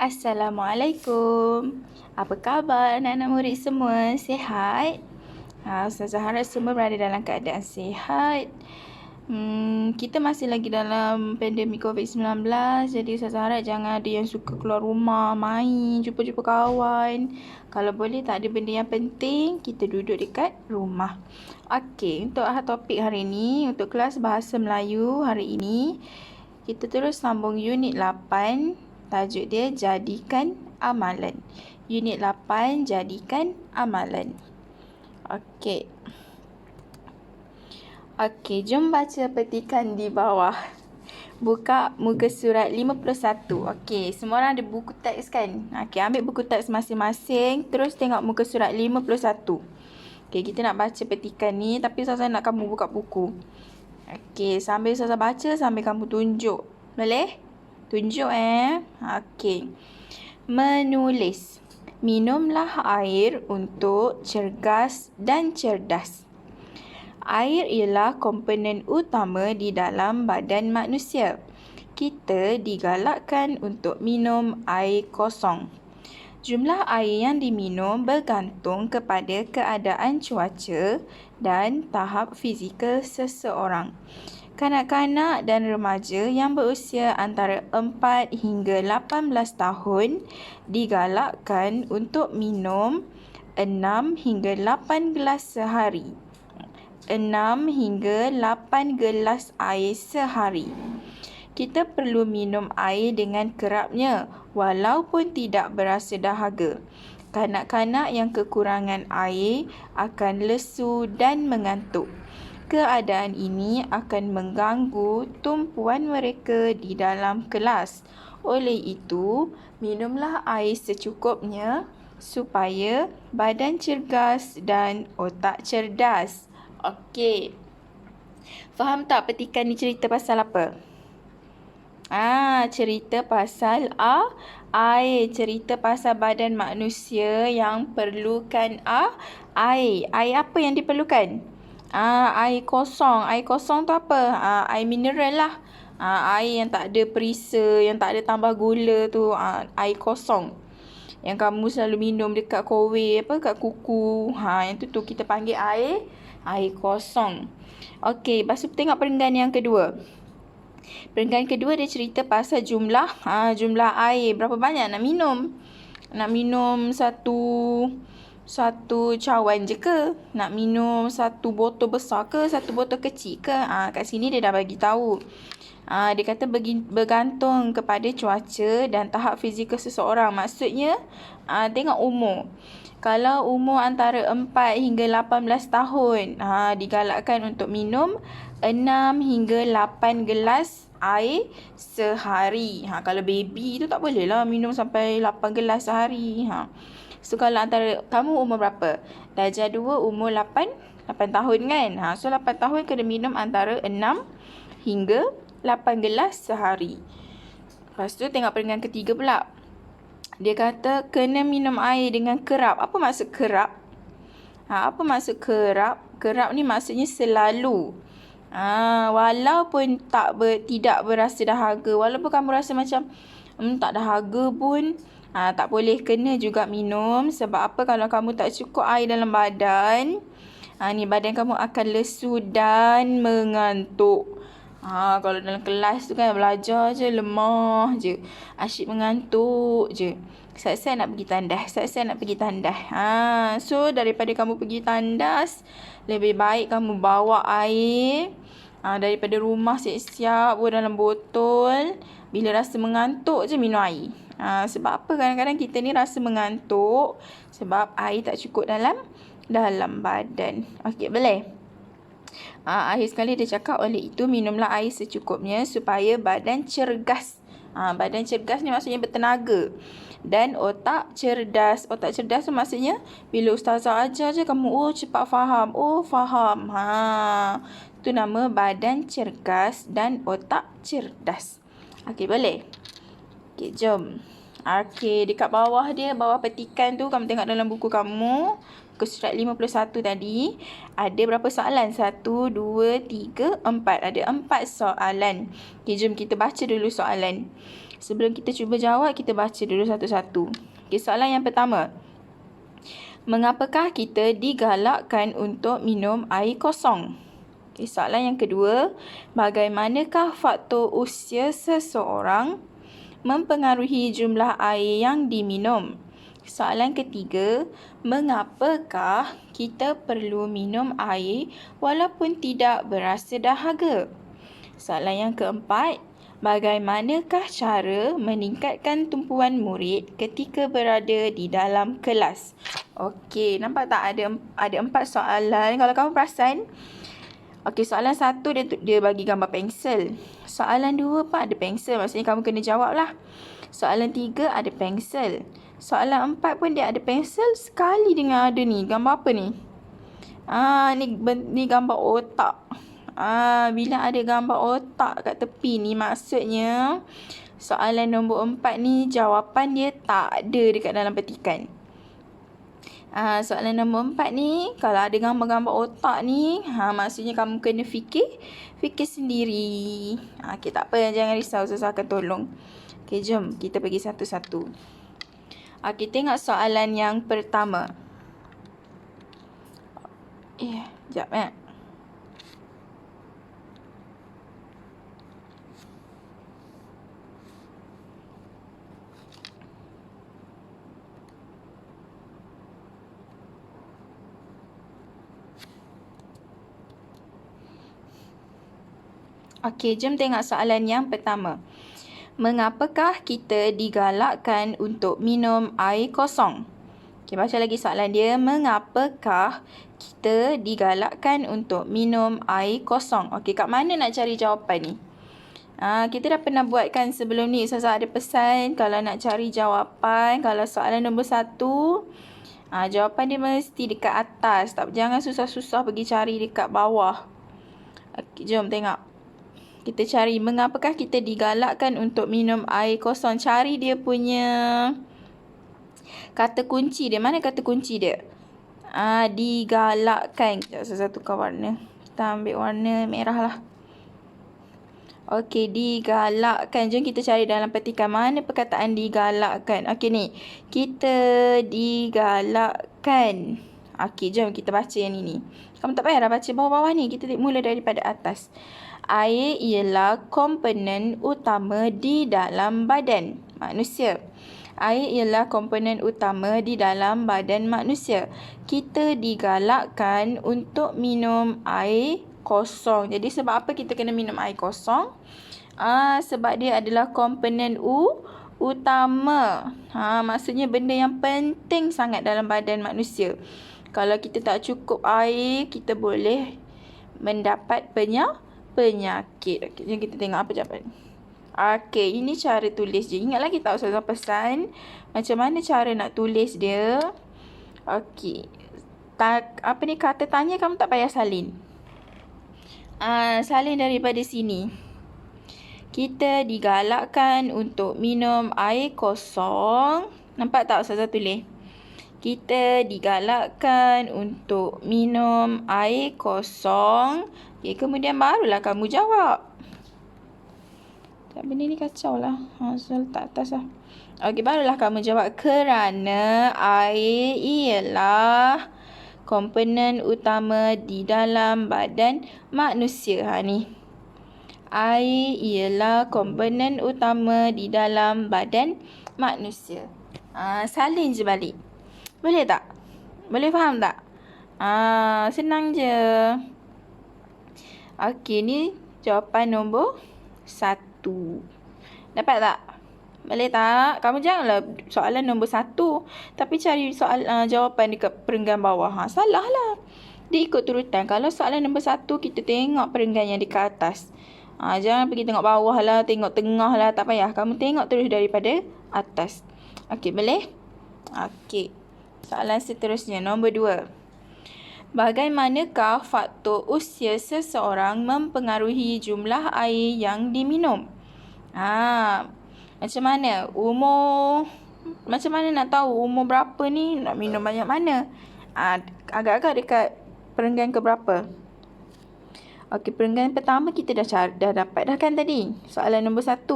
Assalamualaikum. Apa khabar anak-anak murid semua? Sihat? Ustazah harap semua berada dalam keadaan sihat. Kita masih lagi dalam pandemik COVID-19. Jadi Ustazah harap jangan ada yang suka keluar rumah, main, jumpa-jumpa kawan. Kalau boleh tak ada benda yang penting, kita duduk dekat rumah. Okey, untuk topik hari ini, untuk kelas Bahasa Melayu hari ini, kita terus sambung unit 8. Tajuk dia Jadikan Amalan. Unit 8, Jadikan Amalan. Okey. Jom baca petikan di bawah. Buka muka surat 51. Okey, semua orang ada buku teks kan? Okey, ambil buku teks masing-masing. Terus tengok muka surat 51. Okey, kita nak baca petikan ni. Tapi Ustazah nak kamu buka buku. Okey, sambil Ustazah baca, sambil kamu tunjuk. Boleh? Tunjuk Okey. Menulis. Minumlah air untuk cergas dan cerdas. Air ialah komponen utama di dalam badan manusia. Kita digalakkan untuk minum air kosong. Jumlah air yang diminum bergantung kepada keadaan cuaca dan tahap fizikal seseorang. Kanak-kanak dan remaja yang berusia antara 4 hingga 18 tahun digalakkan untuk minum 6 hingga 8 gelas sehari. 6 hingga 8 gelas air sehari. Kita perlu minum air dengan kerapnya walaupun tidak berasa dahaga. Kanak-kanak yang kekurangan air akan lesu dan mengantuk. Keadaan ini akan mengganggu tumpuan mereka di dalam kelas. Oleh itu, minumlah air secukupnya supaya badan cergas dan otak cerdas. Okey. Faham tak petikan ni cerita pasal apa? Cerita pasal air. Cerita pasal badan manusia yang perlukan air. Air apa yang diperlukan? Air kosong. Air kosong tu apa? Air mineral lah. Air yang tak ada perisa, yang tak ada tambah gula tu, air kosong. Yang kamu selalu minum dekat kowe, kat kuku. Yang tu kita panggil air kosong. Okey, lepas tu tengok perenggan yang kedua. Perenggan kedua dia cerita pasal jumlah air. Berapa banyak nak minum? Nak minum satu cawan je ke? Nak minum satu botol besar ke? Satu botol kecil ke? Kat sini dia dah bagi tahu. Dia kata bergantung kepada cuaca dan tahap fizikal seseorang. Maksudnya, tengok umur. Kalau umur antara 4 hingga 18 tahun, digalakkan untuk minum 6 hingga 8 gelas air sehari. Kalau baby tu tak boleh lah minum sampai 8 gelas sehari. So, kalau antara kamu umur berapa? Darjah 2 umur 8 tahun kan? So, 8 tahun kena minum antara 6 hingga 8 gelas sehari. Lepas tu tengok perenggan ketiga pula. Dia kata kena minum air dengan kerap. Apa maksud kerap? Apa maksud kerap? Kerap ni maksudnya selalu. Walaupun tidak berasa dahaga. Walaupun kamu rasa macam tak dahaga pun, tak boleh kena juga minum. Sebab apa? Kalau kamu tak cukup air dalam badan, badan kamu akan lesu dan mengantuk. Kalau dalam kelas tu kan belajar je, lemah je, asyik mengantuk je. Saya nak pergi tandas. So daripada kamu pergi tandas, lebih baik kamu bawa air daripada rumah siap-siap dalam botol. Bila rasa mengantuk je minum air. Sebab apa? Kadang-kadang kita ni rasa mengantuk sebab air tak cukup dalam badan. Okey, boleh? Akhir sekali dia cakap, oleh itu minumlah air secukupnya supaya badan cergas. Badan cergas ni maksudnya bertenaga. Dan otak cerdas. Otak cerdas tu maksudnya bila ustazah ajar je kamu cepat faham. Faham. Tu nama badan cergas dan otak cerdas. Okey, boleh? Okey, jom. Okey, dekat bawah dia, bawah petikan tu, kamu tengok dalam buku kamu, ke surat 51 tadi, ada berapa soalan? 1, 2, 3, 4. Ada 4 soalan. Okey, jom kita baca dulu soalan. Sebelum kita cuba jawab, kita baca dulu satu-satu. Okay, soalan yang pertama. Mengapakah kita digalakkan untuk minum air kosong? Okay, soalan yang kedua. Bagaimanakah faktor usia seseorang mempengaruhi jumlah air yang diminum? Soalan ketiga, mengapakah kita perlu minum air walaupun tidak berasa dahaga? Soalan yang keempat, bagaimanakah cara meningkatkan tumpuan murid ketika berada di dalam kelas? Okey, nampak tak ada 4 soalan. Kalau kamu perasan, okey, soalan 1 dia bagi gambar pensel. Soalan 2 pun ada pensel, maksudnya kamu kena jawab lah. Soalan 3 ada pensel. Soalan 4 pun dia ada pensel sekali dengan ada ni. Gambar apa ni? Ni gambar otak. Bila ada gambar otak kat tepi ni, maksudnya soalan nombor 4 ni jawapan dia tak ada dekat dalam petikan. Soalan nombor 4 ni, kalau ada gambar-gambar otak ni, maksudnya kamu kena fikir sendiri. Okey, tak apa, jangan risau, saya akan tolong. Okey, jom kita pergi satu-satu. Okey, tengok soalan yang pertama. Sekejap . Okey, jom tengok soalan yang pertama. Mengapakah kita digalakkan untuk minum air kosong? Okey, baca lagi soalan dia. Mengapakah kita digalakkan untuk minum air kosong? Okey, kat mana nak cari jawapan ni? Kita dah pernah buatkan sebelum ni. Ustazah ada pesan kalau nak cari jawapan, kalau soalan nombor 1, jawapan dia mesti dekat atas. Jangan susah-susah pergi cari dekat bawah. Okey, jom tengok. Kita cari mengapakah kita digalakkan untuk minum air kosong. Cari dia punya kata kunci dia. Mana kata kunci dia? Digalakkan. Sekejap, saya tukar warna. Kita ambil warna merah lah. Okey, digalakkan. Jom kita cari dalam petikan mana perkataan digalakkan. Okey ni. Kita digalakkan. Okey, jom kita baca yang ini. Kamu tak payah dah baca bawah-bawah ni. Kita mula daripada atas. Air ialah komponen utama di dalam badan manusia. Air ialah komponen utama di dalam badan manusia. Kita digalakkan untuk minum air kosong. Jadi sebab apa kita kena minum air kosong? Sebab dia adalah komponen utama. Maksudnya benda yang penting sangat dalam badan manusia. Kalau kita tak cukup air, kita boleh mendapat penyakit. Okey, jom kita tengok apa jawapan. Okey, ini cara tulis je. Ingat lagi tak Ustazah pesan macam mana cara nak tulis dia? Okey. Apa ni kata tanya kamu tak payah salin. Salin daripada sini. Kita digalakkan untuk minum air kosong. Nampak tak Ustazah tulis? Kita digalakkan untuk minum air kosong. Okay, kemudian barulah kamu jawab. Benda ni kacau lah. Saya letak atas lah. Okey, barulah kamu jawab. Kerana air ialah komponen utama di dalam badan manusia. Ni. Air ialah komponen utama di dalam badan manusia. Salin je balik. Boleh tak? Boleh faham tak? Senang je. Okey, ni jawapan nombor 1. Dapat tak? Boleh tak? Kamu janganlah soalan nombor 1 tapi cari jawapan dekat perenggan bawah. Salah lah. Dia ikut turutan. Kalau soalan nombor 1 kita tengok perenggan yang dekat atas. Jangan pergi tengok bawah lah, tengok tengah lah. Tak payah. Kamu tengok terus daripada atas. Okey, boleh? Okey. Soalan seterusnya, nombor 2. Bagaimanakah faktor usia seseorang mempengaruhi jumlah air yang diminum? Macam mana? Macam mana nak tahu umur berapa ni nak minum banyak mana? Agak-agak dekat perenggan ke berapa? Okey, perenggan pertama kita dah dapat dah kan tadi? Soalan nombor 1.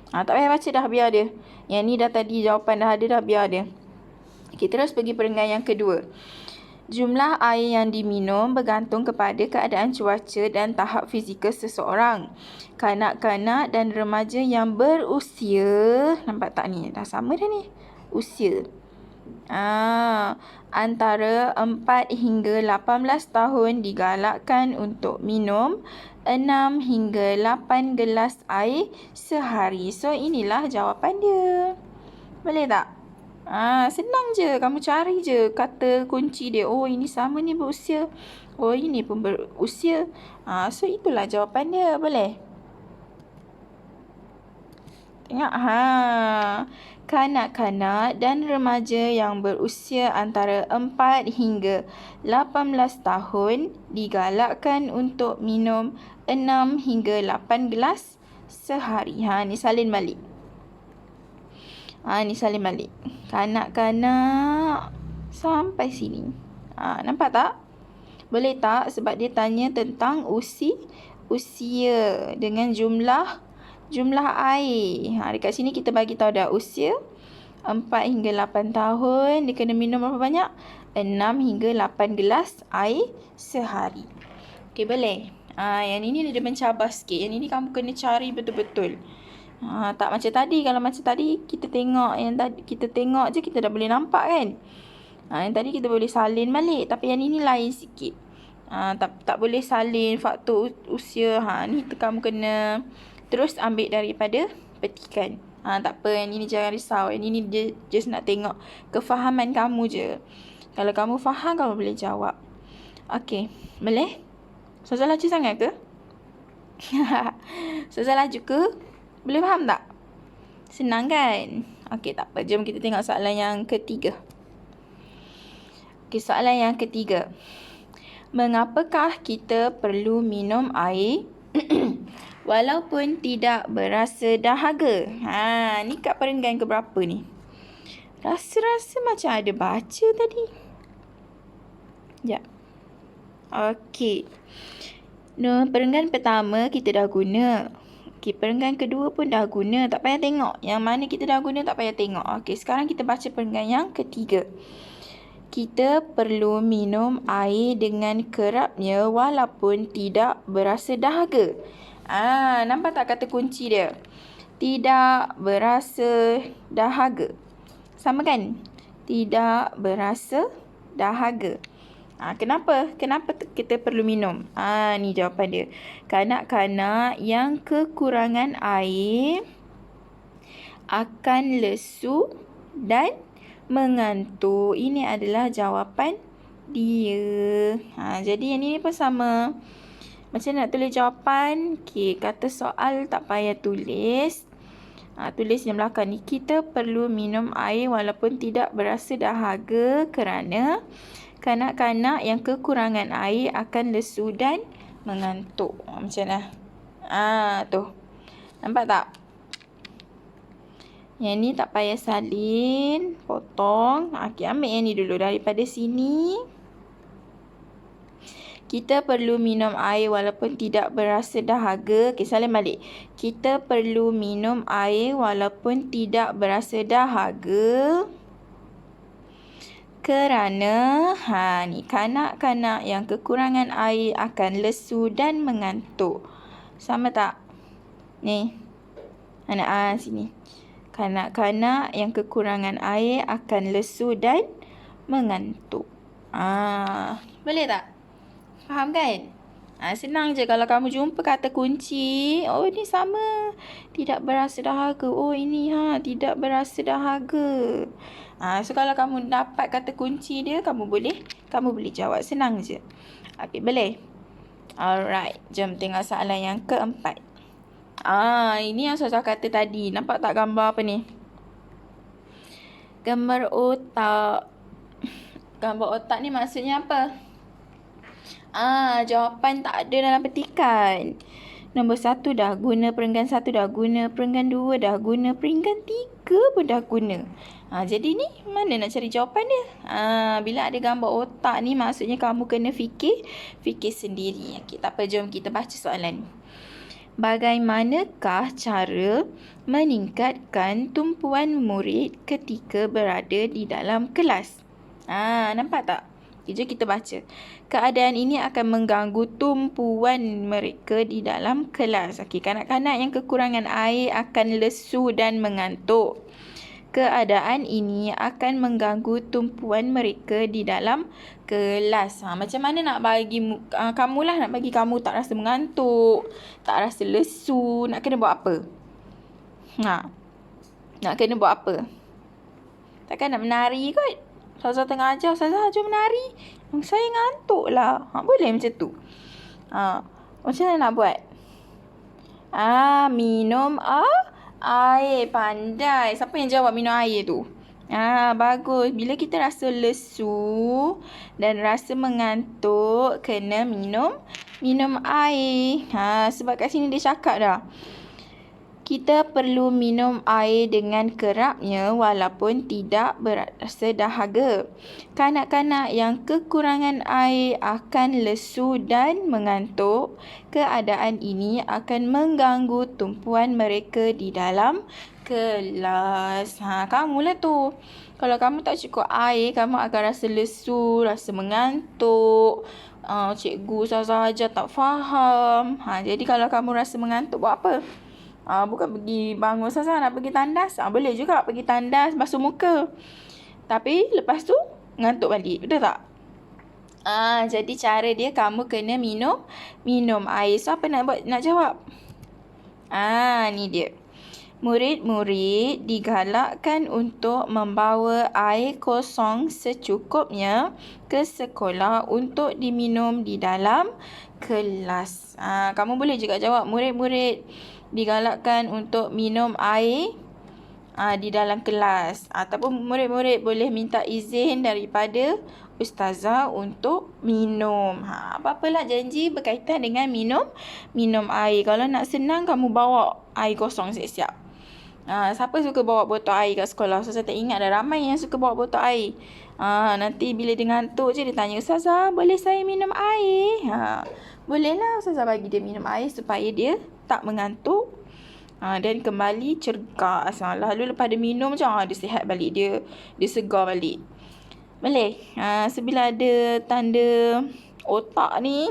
Tak payah baca dah, biar dia. Yang ni dah tadi jawapan dah ada dah, biar dia. Okey, terus pergi perenggan yang kedua. Jumlah air yang diminum bergantung kepada keadaan cuaca dan tahap fizikal seseorang. Kanak-kanak dan remaja yang berusia, nampak tak ni? Dah sama dah ni. Usia. Antara 4 hingga 18 tahun digalakkan untuk minum 6 hingga 8 gelas air sehari. So, inilah jawapan dia. Boleh tak? Senang je. Kamu cari je kata kunci dia. Oh, ini sama ni berusia. Oh, ini pun berusia. So, itulah jawapan dia. Boleh? Tengok. Kanak-kanak dan remaja yang berusia antara 4 hingga 18 tahun digalakkan untuk minum 6 hingga 8 gelas sehari. Ni salin balik. Ni salin balik. Kanak-kanak sampai sini. Nampak tak? Boleh tak? Sebab dia tanya tentang usia dengan jumlah air. Dekat sini kita bagi tahu dah usia 4 hingga 8 tahun. Dia kena minum berapa banyak? 6 hingga 8 gelas air sehari. Okey, boleh? Yang ini dia mencabar sikit. Yang ini kamu kena cari betul-betul. Tak macam tadi. Kalau macam tadi kita tengok je kita dah boleh nampak kan. Yang tadi kita boleh salin balik. Tapi yang ini lain sikit. Tak boleh salin faktor usia. Ni kamu kena terus ambil daripada petikan. Tak apa, yang ini jangan risau. Yang ini dia just nak tengok kefahaman kamu je. Kalau kamu faham, kamu boleh jawab. Okey, boleh? Susah laju sangat ke? Susah laju ke? Boleh faham tak? Senang kan? Okey, tak apa. Jom kita tengok soalan yang ketiga. Okey, soalan yang ketiga. Mengapakah kita perlu minum air walaupun tidak berasa dahaga? Ni kat perenggan keberapa ni? Rasa-rasa macam ada baca tadi. Sekejap. Okey. Perenggan pertama kita dah guna. Okey, perenggan kedua pun dah guna. Tak payah tengok. Yang mana kita dah guna tak payah tengok. Okey, sekarang kita baca perenggan yang ketiga. Kita perlu minum air dengan kerapnya walaupun tidak berasa dahaga. Nampak tak kata kunci dia? Tidak berasa dahaga. Sama kan? Tidak berasa dahaga. Kenapa? Kenapa kita perlu minum? Ni jawapan dia. Kanak-kanak yang kekurangan air akan lesu dan mengantuk. Ini adalah jawapan dia. Jadi yang ini pun sama. Macam nak tulis jawapan? Okey, kata soal tak payah tulis. Tulis yang belakang ni. Kita perlu minum air walaupun tidak berasa dahaga kerana kanak-kanak yang kekurangan air akan lesu dan mengantuk. Macam mana? Tu. Nampak tak? Yang ni tak payah salin. Potong. Okey, ambil yang ni dulu. Daripada sini. Kita perlu minum air walaupun tidak berasa dahaga. Okey, salin balik. Kita perlu minum air walaupun tidak berasa dahaga. Kerana ni kanak-kanak yang kekurangan air akan lesu dan mengantuk. Sama tak? Ni. Sini. Kanak-kanak yang kekurangan air akan lesu dan mengantuk. Boleh tak? Faham kan? Senang je kalau kamu jumpa kata kunci. Oh, ni sama. Tidak berasa dahaga. Oh, ini tidak berasa dahaga. So kalau kamu dapat kata kunci dia, kamu boleh jawab. Senang je. Okey, boleh? Alright. Jom tengok soalan yang keempat. Ini yang Ustazah kata tadi. Nampak tak gambar apa ni? Gambar otak. Gambar otak ni maksudnya apa? Jawapan tak ada dalam petikan. Nombor 1 dah guna, perenggan 1 dah guna, perenggan 2 dah guna, perenggan 3 pun dah guna. Jadi ni mana nak cari jawapan dia? Bila ada gambar otak ni maksudnya kamu kena fikir sendiri. Okey, tak apa, jom kita baca soalan ni. bagaimanakah cara meningkatkan tumpuan murid ketika berada di dalam kelas? Nampak tak? Jom kita baca. Keadaan ini akan mengganggu tumpuan mereka di dalam kelas. Okey, kanak-kanak yang kekurangan air akan lesu dan mengantuk. Keadaan ini akan mengganggu tumpuan mereka di dalam kelas. Macam mana nak bagi kamulah nak bagi kamu tak rasa mengantuk, tak rasa lesu, nak kena buat apa? Nak kena buat apa? Takkan nak menari kot? Ustazah tengah ajar, Ustazah jom menari. Saya ngantuk lah. Boleh macam tu. Macam mana nak buat? Minum air. Pandai. Siapa yang jawab minum air tu? Bagus. Bila kita rasa lesu dan rasa mengantuk, kena minum air. Sebab kat sini dia cakap dah. Kita perlu minum air dengan kerapnya walaupun tidak berasa dahaga. Kanak-kanak yang kekurangan air akan lesu dan mengantuk. Keadaan ini akan mengganggu tumpuan mereka di dalam kelas. Kamulah tu. Kalau kamu tak cukup air, kamu akan rasa lesu, rasa mengantuk. Cikgu Ustazah ajar tak faham. Jadi kalau kamu rasa mengantuk, buat apa? Bukan pergi bangun Ustazah nak pergi tandas. Boleh juga pergi tandas, basuh muka. Tapi lepas tu ngantuk balik. Betul tak? Jadi cara dia kamu kena minum air. So apa nak jawab? Ni dia. Murid-murid digalakkan untuk membawa air kosong secukupnya ke sekolah untuk diminum di dalam kelas. Kamu boleh juga jawab murid-murid digalakkan untuk minum air di dalam kelas. Ataupun murid-murid boleh minta izin daripada Ustazah untuk minum. Apa-apalah janji berkaitan dengan minum air. Kalau nak senang, kamu bawa air kosong siap-siap. Siapa suka bawa botol air kat sekolah? Ustazah tak ingat dah ramai yang suka bawa botol air. Nanti bila dia ngantuk je dia tanya, Ustazah boleh saya minum air? Bolehlah Ustazah bagi dia minum air supaya dia tak mengantuk dan kembali cergas. Lalu lepas dia minum je dia sihat balik, dia segar balik. Boleh? Sebila ada tanda otak ni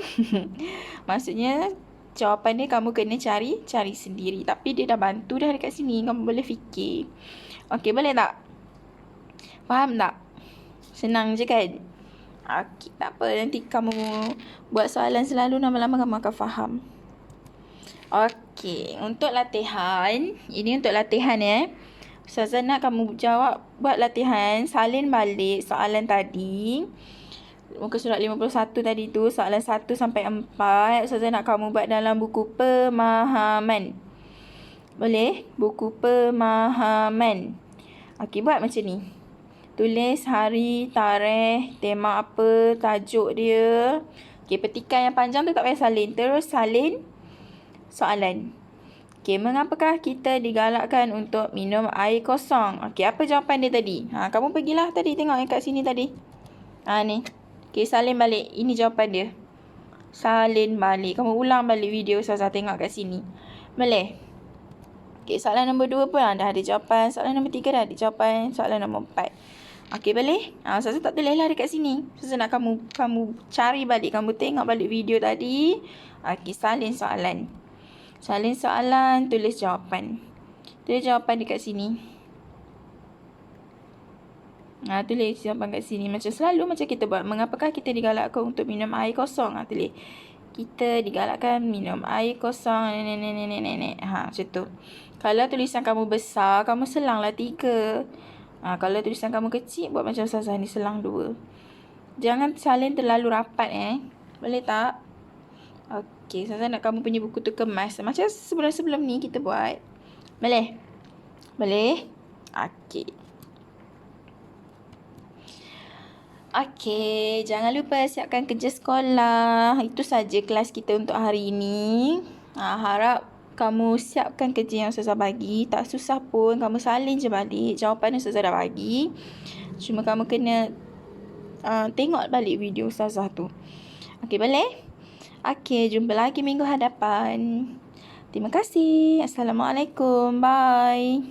maksudnya jawapan dia kamu kena cari sendiri. Tapi dia dah bantu dah dekat sini, kamu boleh fikir. Okey, boleh tak? Faham tak? Senang je kan? Okey, tak apa, nanti kamu buat soalan selalu, lama-lama kamu akan faham. Okey, untuk latihan, ini untuk latihan Ustazah nak kamu buat latihan, salin balik soalan tadi. Muka surat 51 tadi tu, soalan 1 sampai 4. Ustazah nak kamu buat dalam buku pemahaman. Boleh? Buku pemahaman. Okey, buat macam ni. Tulis hari, tarikh, tema apa, tajuk dia. Okey, petikan yang panjang tu tak payah salin. Terus salin soalan. Okey, mengapakah kita digalakkan untuk minum air kosong? Okey, apa jawapan dia tadi? Kamu pergilah tadi tengok yang kat sini tadi. Ni. Okey, salin balik. Ini jawapan dia. Salin balik. Kamu ulang balik video Ustazah tengok kat sini. Boleh? Okey, soalan nombor 2 pun dah ada jawapan. Soalan nombor 3 dah ada jawapan. Soalan nombor 4. Okey, boleh? Ustazah tak tulis lah dekat sini. Ustazah nak kamu cari balik. Kamu tengok balik video tadi. Okey, salin soalan. Salin soalan, tulis jawapan. Tulis jawapan dekat sini. Tulis jawapan kat sini. Macam selalu macam kita buat. Mengapakah kita digalakkan untuk minum air kosong? Tulis. Kita digalakkan minum air kosong. Macam tu. Kalau tulisan kamu besar, kamu selanglah 3. Kalau tulisan kamu kecil, buat macam Ustazah ni, selang 2. Jangan salin terlalu rapat Boleh tak? Okey, Ustazah nak kamu punya buku tu kemas. Macam sebelum-sebelum ni kita buat. Boleh? Boleh? Okey. Okey, jangan lupa siapkan kerja sekolah. Itu saja kelas kita untuk hari ini. Harap kamu siapkan kerja yang Ustazah bagi. Tak susah pun, kamu salin je balik. Jawapan Ustazah dah bagi. Cuma kamu kena tengok balik video Ustazah tu. Okey, boleh? Okey, jumpa lagi minggu hadapan. Terima kasih. Assalamualaikum. Bye.